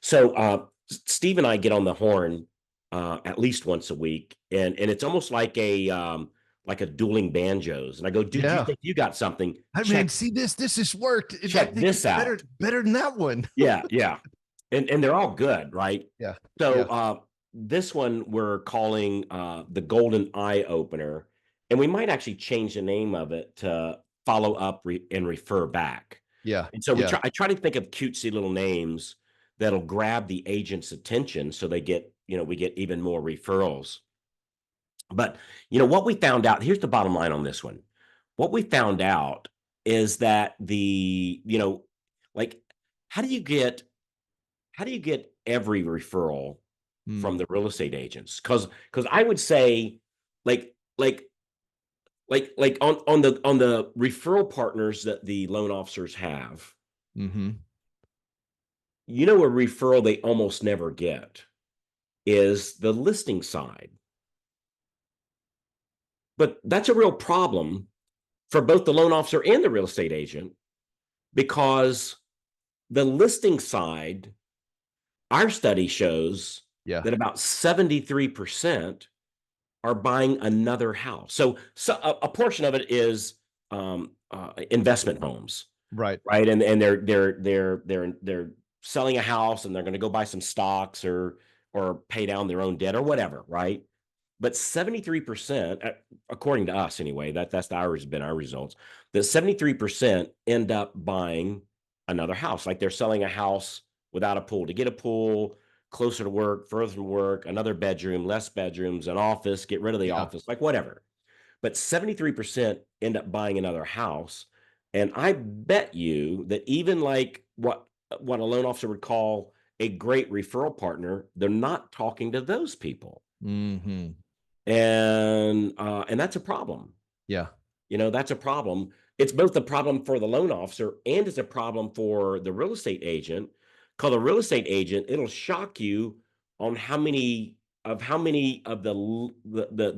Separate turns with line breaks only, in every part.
So Steve and I get on the horn at least once a week, and it's almost like a dueling banjos. And I go, dude, you
Yeah.
think you got something?
I mean,
Check
see this has worked. I
check
think
this
it's better
out.
better than that one.
Yeah, yeah. And they're all good, right?
Yeah.
So
Yeah.
this one we're calling the Golden Eye Opener, and we might actually change the name of it to follow up and refer back.
Yeah.
And so
Yeah.
I try to think of cutesy little names that'll grab the agent's attention so we get even more referrals. But what we found out, here's the bottom line on this one. What we found out is that like how do you get every referral from
Mm.
the real estate agents? Because I would say like like on the referral partners that the loan officers have,
Mm-hmm.
a referral they almost never get is the listing side. But that's a real problem for both the loan officer and the real estate agent because the listing side, our study shows
Yeah.
that about 73% are buying another house. So a portion of it is investment homes,
Right.
right? And they're selling a house and they're going to go buy some stocks or pay down their own debt or whatever, right? But 73%, according to us anyway, that's been our results, that 73% end up buying another house. Like they're selling a house without a pool to get a pool, closer to work, further from work, another bedroom, less bedrooms, an office, get rid of the
Yeah.
office, like whatever. But 73% end up buying another house. And I bet you that even like what a loan officer would call a great referral partner, they're not talking to those people.
Mm-hmm.
And that's a problem.
Yeah.
That's a problem. It's both a problem for the loan officer and it's a problem for the real estate agent. Call the real estate agent, it'll shock you on how many of the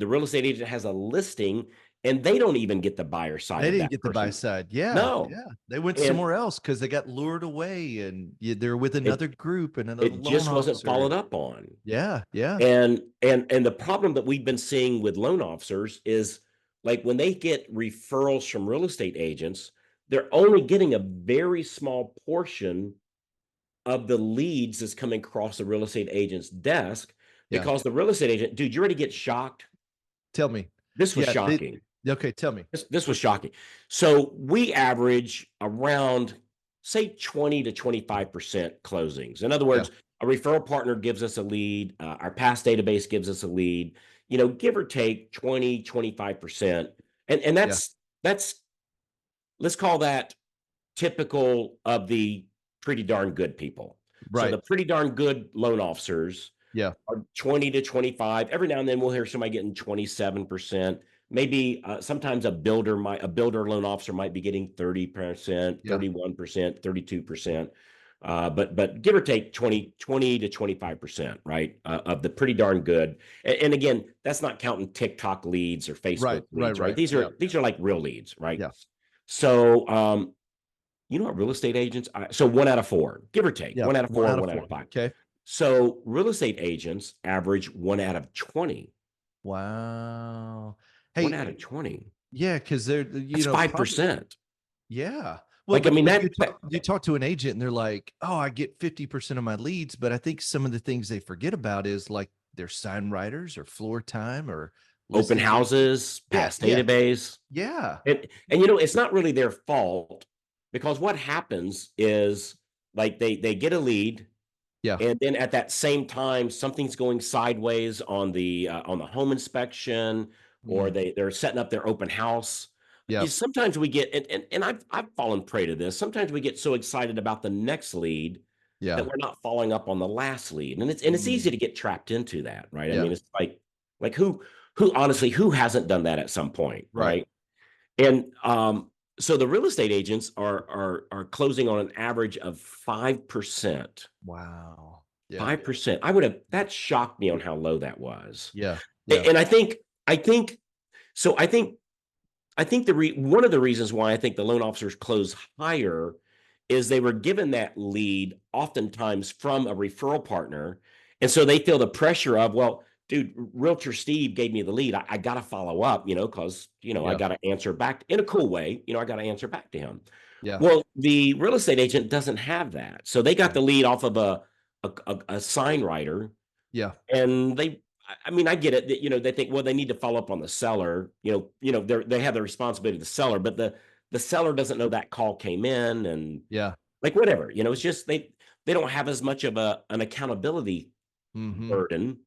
real estate agent has a listing and they don't even get the buyer side
They
of
didn't
that
get the buy
person.
side. Yeah.
No.
Yeah. They went
And
somewhere else because they got lured away and they're with
it
another group and another
it
loan
just wasn't
officer.
followed up on.
Yeah. Yeah.
And the problem that we've been seeing with loan officers is like when they get referrals from real estate agents, they're only getting a very small portion of the leads that's coming across the real estate agent's desk
Yeah.
because the real estate agent, dude, you ready to get shocked?
Tell me.
This was
Yeah.
shocking.
Okay. Tell me.
This was shocking. So we average around, say, 20 to 25% closings. In other
Yeah.
words, a referral partner gives us a lead, our past database gives us a lead, give or take 20, 25%. And
Yeah.
that's let's call that typical of the pretty darn good people. So
Right.
the pretty darn good loan officers
Yeah.
are 20 to 25. Every now and then we'll hear somebody getting 27%. Maybe sometimes a builder loan officer might be getting 30%,
Yeah.
31%, 32%. But give or take 20 to 25%, right? Of the pretty darn good. And again, that's not counting TikTok leads or
Right.
Facebook
Right.
leads, right?
Right.
These
Yeah.
are these are like real leads, right?
Yeah.
So what real estate agents, so 1 out of 4, give or take,
Yeah.
one out of
One
four,
out of
one out
four.
of five.
Okay.
So real estate agents average 1 out of 20.
Wow.
One
Hey,
out of 20.
yeah, because they're,
That's
probably,
5%.
yeah. Well,
Like, I mean,
but you talk to an agent and they're like, oh, I get 50% of my leads. But I think some of the things they forget about is like their sign writers or floor time or
open
listings.
houses,
Yeah.
past
Yeah.
database.
Yeah.
And it's not really their fault because what happens is like they get a lead.
Yeah.
And then at that same time, something's going sideways on the home inspection, or
Mm,
they're setting up their open house.
yeah.
Sometimes we get and I've fallen prey to this. Sometimes we get so excited about the next lead that
Yeah.
we're not following up on the last lead, and it's easy
Mm,
to get trapped into that, right? I
yeah.
mean, it's like who honestly who hasn't done that at some point,
Right.
right? And so the real estate agents are closing on an average of 5%.
Wow. Yeah.
5%. That shocked me on how low that was.
Yeah. Yeah.
And I think so I think one of the reasons why I think the loan officers close higher is they were given that lead oftentimes from a referral partner. And so they feel the pressure of, well, dude, Realtor Steve gave me the lead. I got to follow up, because, I
Yeah.
got to answer back in a cool way. I got to answer back to him.
Yeah.
Well, the real estate agent doesn't have that. So they got
Yeah.
the lead off of a sign writer.
Yeah.
And I mean, I get it that, they think, well, they need to follow up on the seller, they have the responsibility of the seller, but the seller doesn't know that call came in and
Yeah.
like whatever, it's just they don't have as much of an accountability
Mhm.
burden,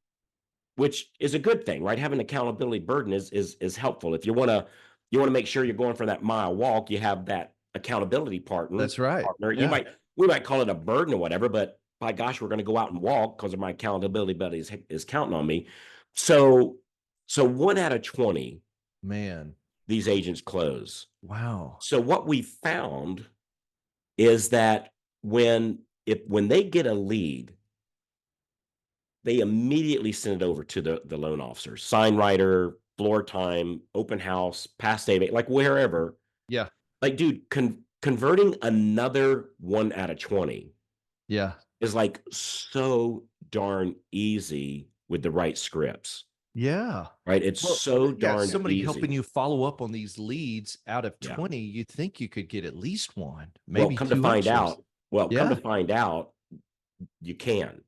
which is a good thing, right? Having accountability burden is helpful. If you want to make sure you're going for that mile walk, you have that accountability
That's right.
partner.
Yeah.
We might call it a burden or whatever, but by gosh, we're going to go out and walk because of my accountability buddy is counting on me. So so 1 out of 20
Man.
these agents close.
Wow.
So what we found is that when they get a lead, they immediately send it over to the loan officer, sign writer, floor time, open house, past date, like wherever.
Yeah.
Like, dude, converting another 1 out of 20
Yeah.
is like so darn easy with the right scripts,
Yeah.
right? It's
Well,
so
yeah,
darn
somebody helping
easy.
you follow up on these leads out of
Yeah.
20, you'd think you could get at least 1,
Well,
maybe
come to
2
find
extras.
out, well, come to
Yeah.
find out, you can.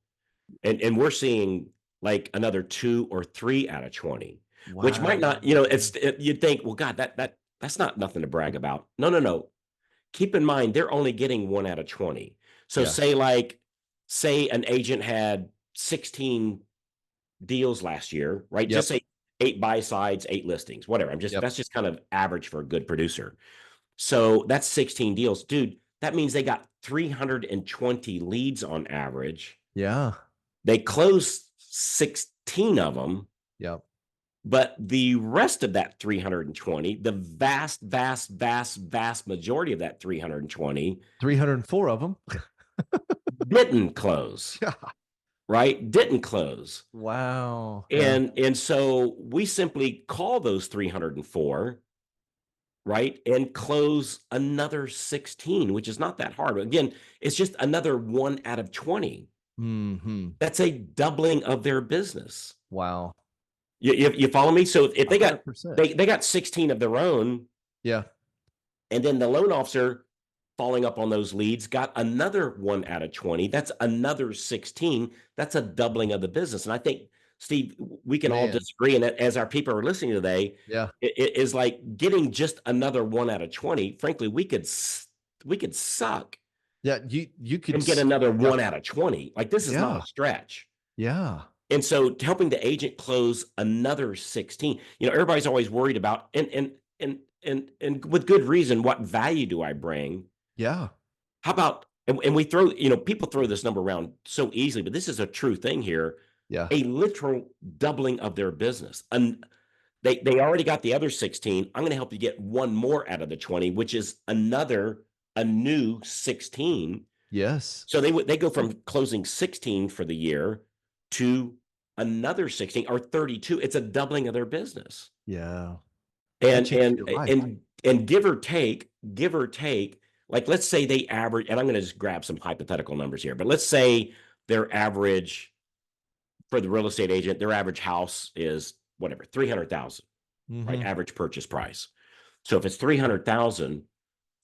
And we're seeing like another 2 or 3 out of 20, which might
Wow.
not, you'd think, well, God, that's not nothing to brag about. No, no, no. Keep in mind, they're only getting 1 out of 20. So
Yeah.
say an agent had 16 deals last year, right?
Yep.
Just say 8 buy sides, 8 listings, whatever.
Yep.
That's just kind of average for a good producer. So that's 16 deals. Dude, that means they got 320 leads on average.
Yeah.
They closed 16 of them,
Yep.
but the rest of that 320, the vast, vast, vast, vast majority of that 320
304 of them.
didn't close,
Yeah.
right? Didn't close.
Wow. Yeah.
And so we simply call those 304, right? And close another 16, which is not that hard. Again, it's just another 1 out of 20.
Mhm.
That's a doubling of their business.
Wow.
You follow me? So if they got
100%.
they got 16 of their own,
Yeah.
and then the loan officer following up on those leads got another 1 out of 20. That's another 16. That's a doubling of the business. And I think, Steve, we can all
Man.
disagree. And as our people are listening today,
Yeah.
it is like getting just another 1 out of 20. Frankly, we could suck
Yeah, you could
and get
s
another
yeah.
1 out of 20. Like this is not
Yeah.
a stretch.
Yeah.
And so helping the agent close another 16, everybody's always worried about, and with good reason, what value do I bring?
Yeah.
How about, and we throw, people throw this number around so easily, but this is a true thing here,
Yeah.
a literal doubling of their business. And they already got the other 16. I'm going to help you get one more out of the 20, which is a new 16.
Yes.
So they go from closing 16 for the year to another 16 or 32. It's a doubling of their business.
Yeah. That
And
changed
and
your life.
and give or take, like let's say they average, and I'm going to just grab some hypothetical numbers here, but let's say their average for the real estate agent, their average house is whatever, 300,000, right?
Mhm.
Average purchase price. So if it's 300,000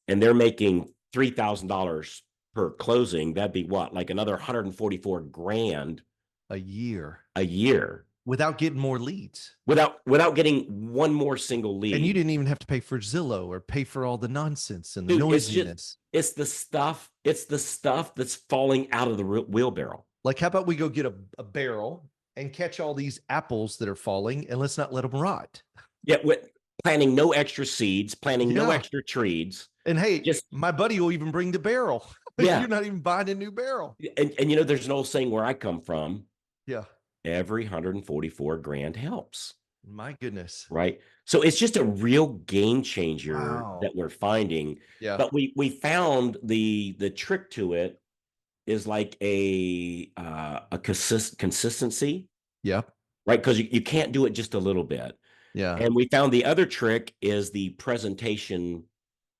and they're making $3,000 per closing, that'd be what? Like another 144 grand
A year
a year
without getting more leads.
without getting one more single
And you
lead.
didn't even have to pay for Zillow or pay for all the nonsense and the
Dude,
noisiness.
it's the stuff that's falling out of the wheelbarrow.
Like, how about we go get a barrel and catch all these apples that are falling and let's not let them rot.
Yeah, with planting no extra seeds, planting no
Yeah.
extra trees.
And hey,
Just
my buddy will even bring the barrel.
yeah.
You're not even buying a new barrel.
And there's an old saying where I come from,
Yeah.
every 144 grand helps.
My goodness.
Right? So it's just a real game changer
Wow.
that we're finding.
Yeah.
But we found the trick to it is like a consistency,
Yeah.
right? Because you can't do it just a little bit.
Yeah.
And we found the other trick is the presentation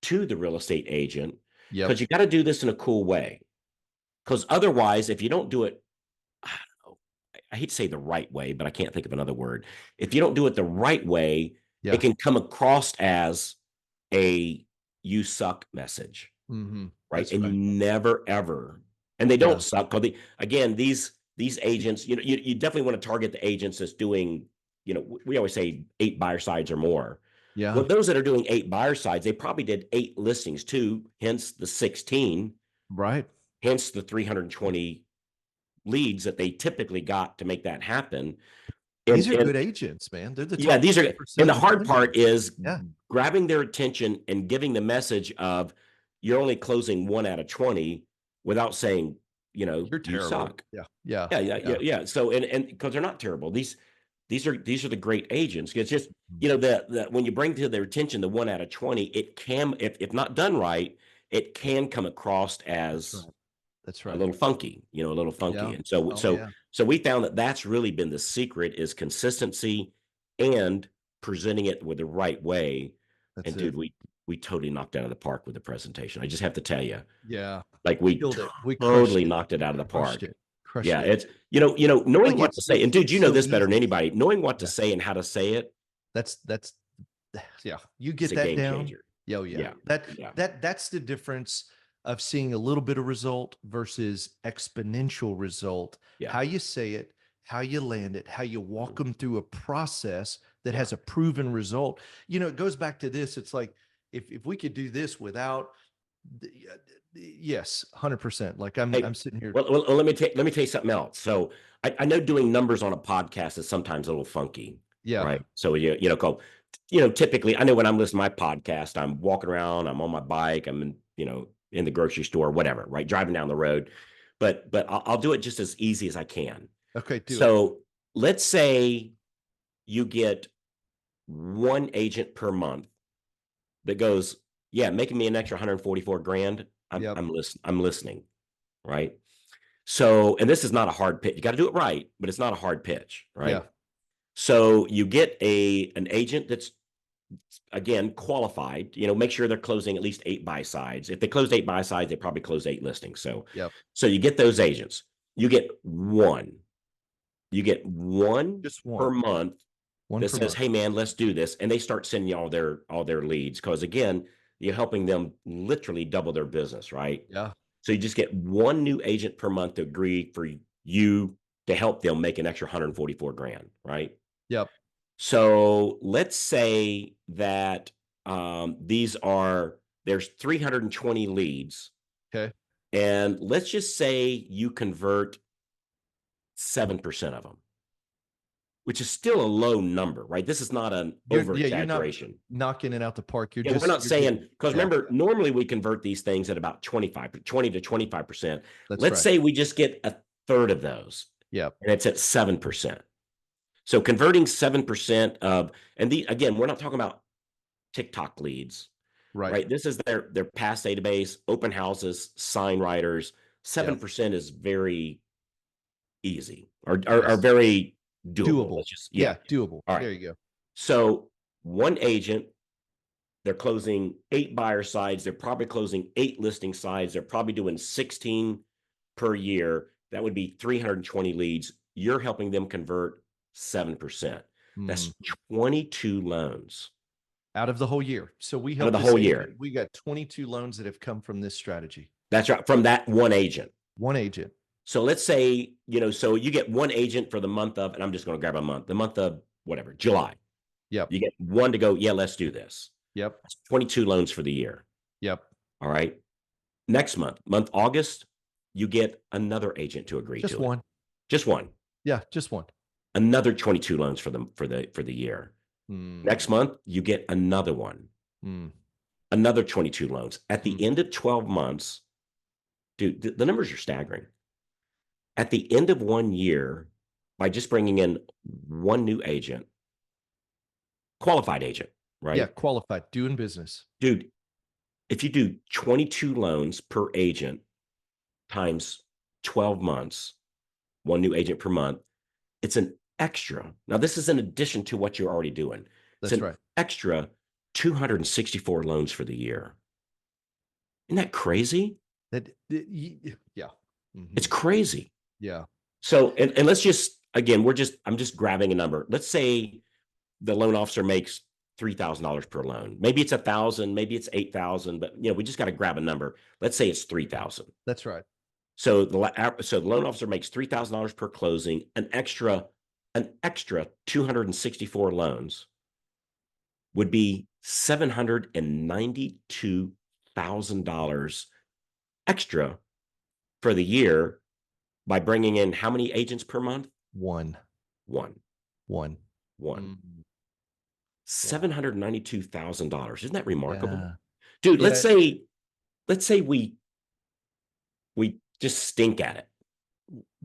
to the real estate agent.
Yep.
because you got to do this in a cool way. Because otherwise, if you don't do it, I don't know, I hate to say the right way, but I can't think of another word. If you don't do it the right way, it
Yeah.
can come across as a you suck message, right?
That's
And you
right.
never ever, and they don't
Yeah.
suck because again, these agents, you definitely want to target the agents that's doing, we always say 8 buyer sides or more.
Yeah.
Well, those that are doing 8 buyer sides, they probably did 8 listings too, hence the 16,
Right.
hence the 320 leads that they typically got to make that happen.
These are
And
good agents, man. They're the
yeah,
top
these are, and
1%
the
of the
hard
country.
part is
Yeah.
grabbing their attention and giving the message of you're only closing 1 out of 20 without saying,
You're
you
terrible.
suck.
Yeah. Yeah.
Yeah, yeah, yeah,
Yeah.
yeah. So and because they're not terrible. These are the great agents. It's just,
Mhm.
when you bring to their attention the 1 out of 20, it can, if not done right, it can come across
That's
as
right. That's
a
right.
little funky, a little funky.
Yeah.
And so
Oh,
so
yeah.
so we found that that's really been the secret is consistency and presenting it with the right way.
That's
And
it.
dude, we totally knocked it out of the park with the presentation. I just have to tell you,
Yeah.
like we
Killed it. We crushed
totally
it.
knocked it
We
out of the
crushed
park.
it. Crushed
Yeah,
it.
it's knowing
Like
what to say. And dude,
it's
you know
so
this better than
easy.
anybody. Knowing what to
Yeah.
say and how to say it
That's yeah. You
is
get
a
that
game
down.
changer.
Yeah, oh, yeah.
Yeah,
That
yeah,
that's the difference of seeing a little bit of result versus exponential result.
yeah,
How you say it, how you land it, how you walk
mhm,
them through a process that
yeah.
has a proven result. It goes back to this. It's like if we could do this without yes, 100%. Like I'm
Hey,
sitting here.
well, let me tell you something else. So I know doing numbers on a podcast is sometimes a little funky,
Yeah.
right? So typically I know when I'm listening to my podcast, I'm walking around, I'm on my bike, I'm in the grocery store, whatever, right? Driving down the road. But I'll do it just as easy as I can.
Okay, do it.
So let's say you get one agent per month that goes, yeah, making me an extra 144 grand.
Yep.
I'm listening, right? So, and this is not a hard pitch. You got to do it right, but it's not a hard pitch,
Yeah.
right? So you get an agent that's again qualified. Make sure they're closing at least 8 buy sides. If they closed 8 buy sides, they probably closed 8 listings. So,
Yep.
so you get those agents. You get one. You get one
Just
per
one.
month
One
that
per
says,
month.
"Hey, man, let's do this," and they start sending you all their leads because again, you're helping them literally double their business, right?
Yeah.
So you just get one new agent per month to agree for you to help them make an extra 144 grand, right?
Yep.
So let's say that there's 320 leads,
Okay.
and let's just say you convert 7% of them, which is still a low number, right? This is not an over
You're not
exaggeration.
knocking it out the park.
Yeah, we're not
You're
saying
getting
because
yeah,
remember, normally we convert these things at about 20 to 25%.
that's
Let's
right.
say we just get a third of those
Yep.
and it's at 7%. So converting 7% of, and again, we're not talking about TikTok leads,
Right.
right? This is their past database, open houses, sign writers.
Yep.
7% is very easy or
Yes.
very doable.
Doable.
Let's just, yeah.
Yeah, doable.
All right.
There you go.
So one agent, they're closing 8 buyer sides. They're probably closing 8 listing sides. They're probably doing 16 per year. That would be 320 leads. You're helping them convert 7%.
Mhm.
That's 22 loans
Out of the whole year. So we
out of
helped
the
this
whole
agent.
year.
We got 22 loans that have come from this strategy.
That's right. From that one agent.
One agent.
So let's say, so you get one agent for the month of, and I'm just going to grab a month, the month of whatever, July.
Yep.
You get one to go, yeah, let's do this.
Yep.
That's 22 loans for the year.
Yep.
All right. Next month August, you get another agent to agree
Just
to it.
one.
Just one.
Yeah, just one.
Another 22 loans for the year.
Mm.
Next month, you get another one.
Mm.
Another 22 loans. At the
Mm.
end of 12 months, dude, the numbers are staggering. At the end of 1 year, by just bringing in one new agent, qualified agent,
Yeah,
right?
qualified, doing business.
Dude, if you do 22 loans per agent times 12 months, one new agent per month, it's an extra. Now, this is in addition to what you're already doing. It's
That's
an
right.
extra 264 loans for the year. Isn't that crazy?
Yeah.
It's
Mhm.
crazy.
Yeah.
So, and let's just, again, I'm just grabbing a number. Let's say the loan officer makes $3,000 per loan. Maybe it's 1,000, maybe it's 8,000, but we just got to grab a number. Let's say it's 3,000.
That's right.
So the loan officer makes $3,000 per closing, an extra 264 loans would be $792,000 extra for the year by bringing in how many agents per month?
One.
One.
One.
One.
Mm. Wow.
$792,000. Isn't that remarkable?
Yeah.
Dude, let's
Yeah.
say let's say we just stink at it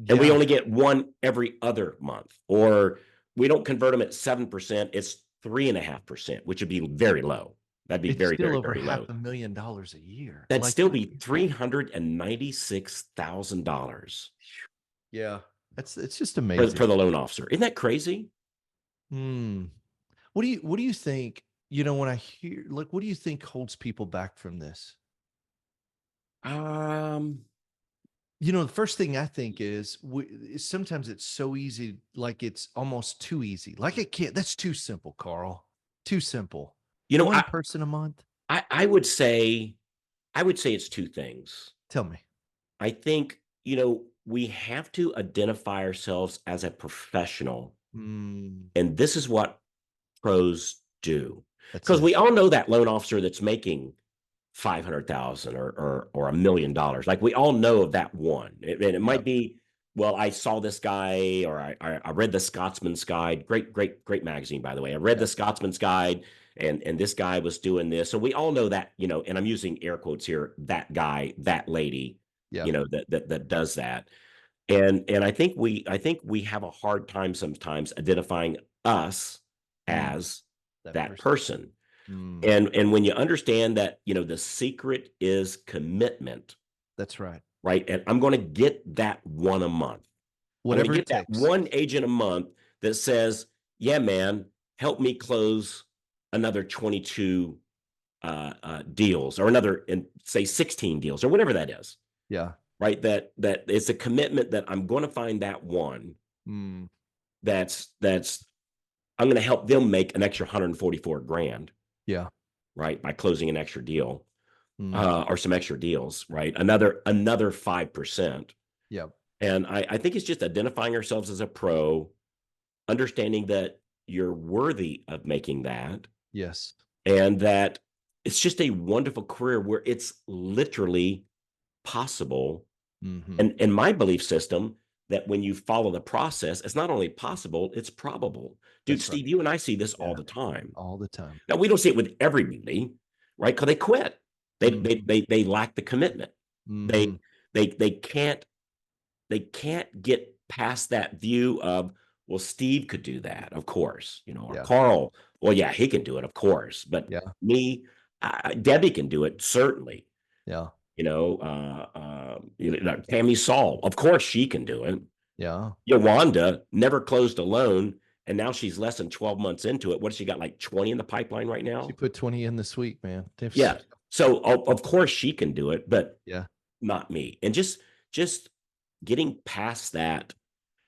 and we
Yeah.
only get one every other month, or we don't convert them at 7%, it's 3.5%, which would be very low. That'd be
It's
very,
still
very,
over
very
half
low.
a million dollars a year.
That'd
Like,
still
what are
be
you
$396,000
Yeah. It's just
for
amazing.
the loan officer. Isn't that crazy?
Mm. What do you think, when I hear like, what do you think holds people back from this?
Um,
The first thing I think is sometimes it's so easy, like it's almost too easy. Like it can't, that's too simple, Carl. Too simple.
you know,
One person a month?
I would say it's two things.
Tell me.
I think, we have to identify ourselves as a professional,
Mm,
and this is what pros do.
that's
Because
it.
we all know that loan officer that's making 500,000 or $1 million. Like we all know of that one. And it
Yeah.
might be, well, I saw this guy, or I read the Scotsman's Guide. Great, great, great magazine, by the way. I read
Yeah.
the Scotsman's Guide, and this guy was doing this. So we all know that, and I'm using air quotes here, that guy, that lady,
Yeah.
that does that. And I think we have a hard time sometimes identifying us
Mm,
as
that
that
person.
person.
Mm,
And when you understand that, the secret is commitment,
that's right.
right? And I'm going to get that one a month. I'm going to
Whatever it
get that
takes.
one agent a month that says, "Yeah, man, help me close another 22 deals, or another, and say 16 deals, or whatever that is."
Yeah.
Right? That it's a commitment that I'm going to find that one
Mm,
that's I'm going to help them make an extra 144 grand,
yeah.
right, by closing an extra deal,
Mm,
or some extra deals, right? Another 5%.
yeah.
And I think it's just identifying ourselves as a pro, understanding that you're worthy of making that,
Yes.
and that it's just a wonderful career where it's literally possible.
Hmm.
And in my belief system, that when you follow the process, it's not only possible, it's probable. Dude,
That's right.
Steve, you and I see this all
Yeah.
the time.
All the time.
Now we don't see it with everybody, right? Because they quit.
Hmm.
They lack the commitment. They
Hmm.
they can't get past that view of, well, Steve could do that, of course, or
Yeah.
Carl, well, yeah, he can do it, of course, but
Yeah.
me, Debbie can do it, certainly.
Yeah.
Tammy Saul, of course she can do it.
Yeah.
Yolanda never closed a loan, and now she's less than 12 months into it. What has she got, like 20 in the pipeline right
She
now?
put 20 in this week, man.
Yeah. So of course she can do it, but
Yeah.
not me. And just getting past that.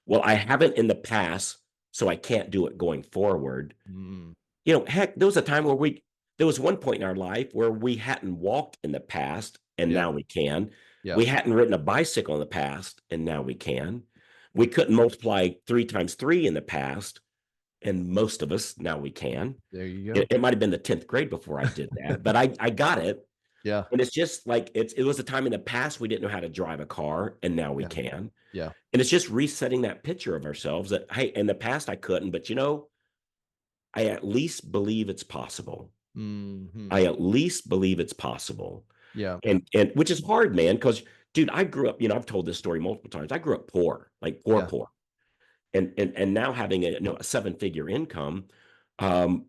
Well, I haven't in the past, so I can't do it going forward.
Mm,
Heck, there was one point in our life where we hadn't walked in the past, and
yeah.
now we can.
Yeah.
We hadn't ridden a bicycle in the past, and now we can. We couldn't multiply 3 times 3 in the past, and most of us now we can.
There you
It
go.
might have been the 10th grade before I did that, but I got it.
Yeah.
And it's just like it was a time in the past we didn't know how to drive a car, and now we
Yeah.
can.
Yeah.
And it's just resetting that picture of ourselves that, hey, in the past I couldn't, but I at least believe it's possible.
Hmm.
I at least believe it's possible.
Yeah.
And which is hard, man, because dude, I grew up, I've told this story multiple times. I grew up poor, like poor,
Yeah.
poor. And now having a 7-figure income, um,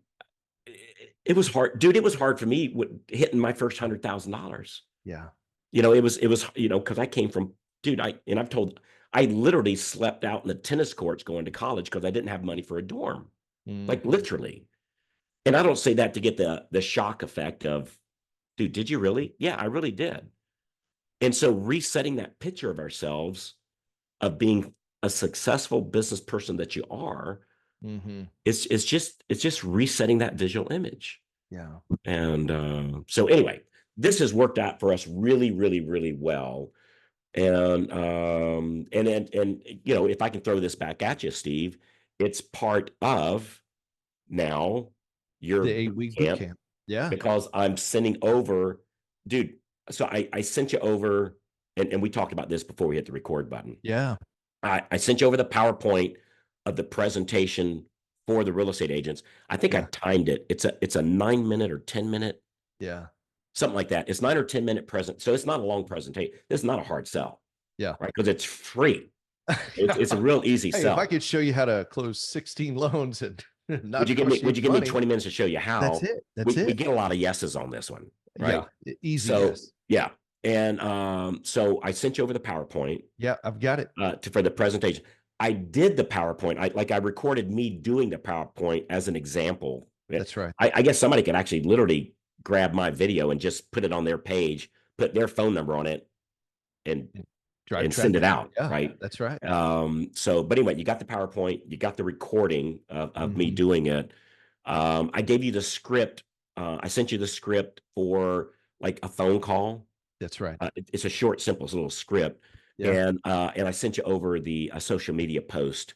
it was hard, dude. It was hard for me with hitting my first $100,000.
Yeah.
Because I came from, dude, I literally slept out in the tennis courts going to college because I didn't have money for a dorm, like
Hmm.
literally. And I don't say that to get the shock effect of, dude, did you really? Yeah, I really did. And so resetting that picture of ourselves of being a successful business person that you are,
Mhm.
it's just resetting that visual image.
Yeah.
And so anyway, this has worked out for us really, really, really well. And if I can throw this back at you, Steve, it's part of now your
The
boot
8-week boot
camp
camp. Yeah.
because I'm sending over, dude. So I sent you over, and we talked about this before we hit the record button.
Yeah.
I sent you over the PowerPoint of the presentation for the real estate agents. I think I
Yeah.
timed it. It's a 9 minute or 10 minute,
Yeah.
something like that. It's 9 or 10 minute present, so it's not a long presentation. This is not a hard sell,
Yeah.
right? Because it's free. It's a real easy
Hey, if I
sell.
could show you how to close 16 loans and
Would
not
you give me
cost you
Would
any
you give me
money,
20 minutes to show you
that's
how?
it. That's
We
it.
get a lot of yeses on this one,
Yeah.
right?
Easy
So
yes.
yeah, and so I sent you over the PowerPoint
Yeah, I've got it.
for the presentation. I did the PowerPoint. I recorded me doing the PowerPoint as an example.
That's right.
I guess somebody could actually literally grab my video and just put it on their page, put their phone number on it, and
Mm. Drive
and send it
traffic.
out,
Yeah,
right?
that's right.
But anyway, you got the PowerPoint, you got the recording of me
Mhm.
doing it. I gave you the script. I sent you the script for like a phone call.
That's right.
It's a short, simple little script,
Yeah.
and I sent you over the social media post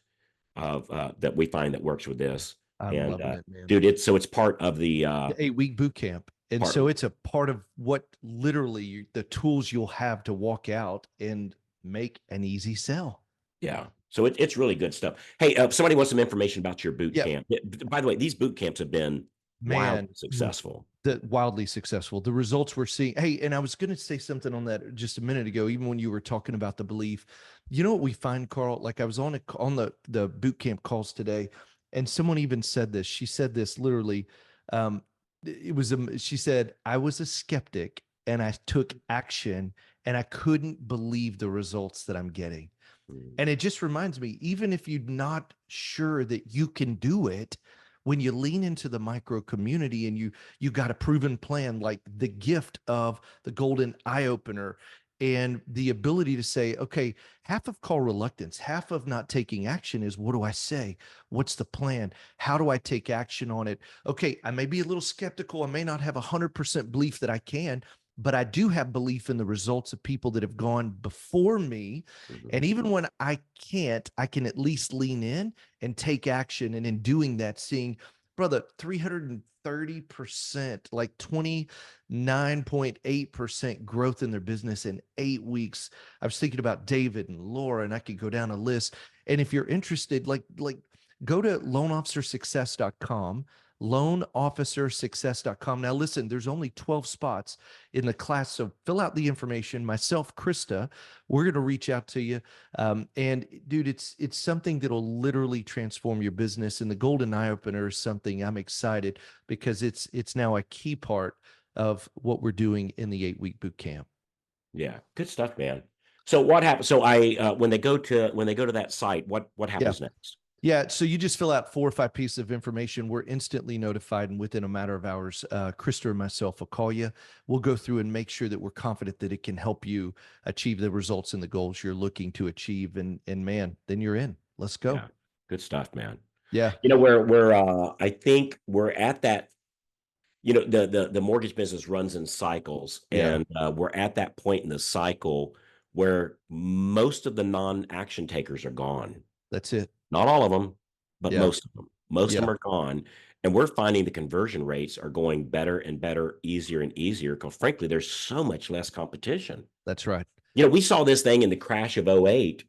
of that we find that works with this.
I'm
And
loving it, man.
dude, it's part of the
The 8-week boot camp. And
part.
so it's a part of what literally the tools you'll have to walk out and make an easy sell.
Yeah. So it's really good stuff. Hey, somebody wants some information about your boot
Yeah,
camp. By the way, these boot camps have been
man.
wildly successful.
The wildly successful. The results we're seeing. Hey, and I was going to say something on that just a minute ago, even when you were talking about the belief. You know what we find, Carl? Like I was on the boot camp calls today, and someone even said this. She said this literally. Um, it was she said, I was a skeptic and I took action and I couldn't believe the results that I'm getting.
Mm,
And it just reminds me, even if you're not sure that you can do it, when you lean into the micro community and you got a proven plan, like the gift of the golden eye opener and the ability to say, okay, half of call reluctance, half of not taking action is what do I say? What's the plan? How do I take action on it? Okay, I may be a little skeptical. I may not have 100% belief that I can, but I do have belief in the results of people that have gone before me. And
mhm.
even when I can't, I can at least lean in and take action. And in doing that, seeing, brother, 330%, like 29.8% growth in their business in 8 weeks. I was thinking about David and Laura, and I could go down a list. And if you're interested, like go to loanofficersuccess.com, loanofficersuccess.com. Now, listen, there's only 12 spots in the class. So fill out the information. Myself, Krista, we're going to reach out to you. And dude, it's something that'll literally transform your business. And the golden eye opener is something I'm excited because it's now a key part of what we're doing in the 8-week boot camp.
Yeah, good stuff, man. So what happens? So I when they go to that site, what
Yeah.
happens next?
Yeah, so you just fill out 4 or 5 pieces of information. We're instantly notified, and within a matter of hours, Krista and myself will call you. We'll go through and make sure that we're confident that it can help you achieve the results and the goals you're looking to achieve. And man, then you're in. Let's go.
Yeah, good stuff, man.
Yeah,
I think we're at that. The mortgage business runs in cycles,
yeah,
and we're at that point in the cycle where most of the non-action takers are gone.
that's it.
Not all of them, but
Yeah,
most of them. Most of
yeah,
them are gone, and we're finding the conversion rates are going better and better, easier and easier, because frankly, there's so much less competition.
that's right.
We saw this thing in the crash of '08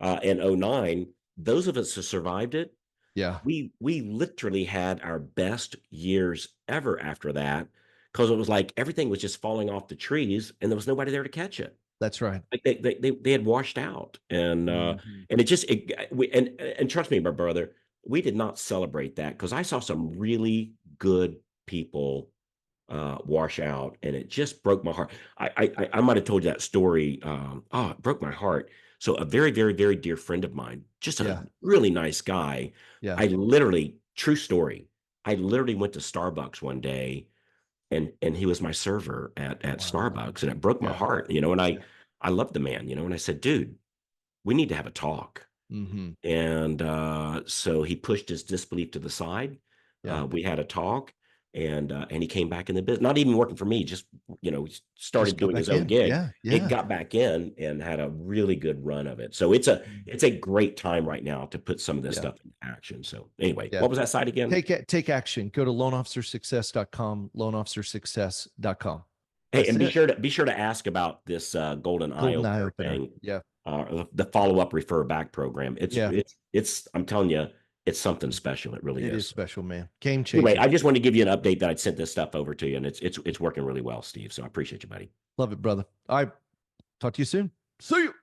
and '09. Those of us who survived it,
Yeah,
we literally had our best years ever after that, because it was like everything was just falling off the trees, and there was nobody there to catch it.
that's right.
Like they had washed out,
Mhm.
and it just we and trust me, my brother, we did not celebrate that because I saw some really good people wash out, and it just broke my heart. I might have told you that story. It broke my heart. So a very, very, very dear friend of mine, just a
Yeah,
really nice guy.
yeah,
I literally, true story. I literally went to Starbucks one day and he was my server at
Wow.
Starbucks, and it broke my
Yeah.
heart, and
Yeah.
I loved the man, and I said, "Dude, we need to have a talk."
Mhm.
And, so he pushed his disbelief to the side.
Yeah.
We had a talk, and he came back in the business, not even working for me, just,
Just
started
got
doing his
back
own
in.
gig.
Yeah.
It
Yeah.
got back in and had a really good run of it. So
Mm.
it's a great time right now to put some of this
Yeah.
stuff into action. So anyway,
Yeah.
what was that site again?
Take action. Go to loanofficersuccess.com, loanofficersuccess.com.
Hey,
That's
and
it.
be sure to ask about this, golden eye
Golden eye
opener
opener.
thing,
Yeah.
the follow-up refer back program.
Yeah.
It's I'm telling you, it's something special. It really
It is
is.
special, man. Game
Anyway,
changing.
I just wanted to give you an update that I'd sent this stuff over to you, and it's working really well, Steve. So I appreciate you, buddy.
Love it, brother. All right. Talk to you soon. See you.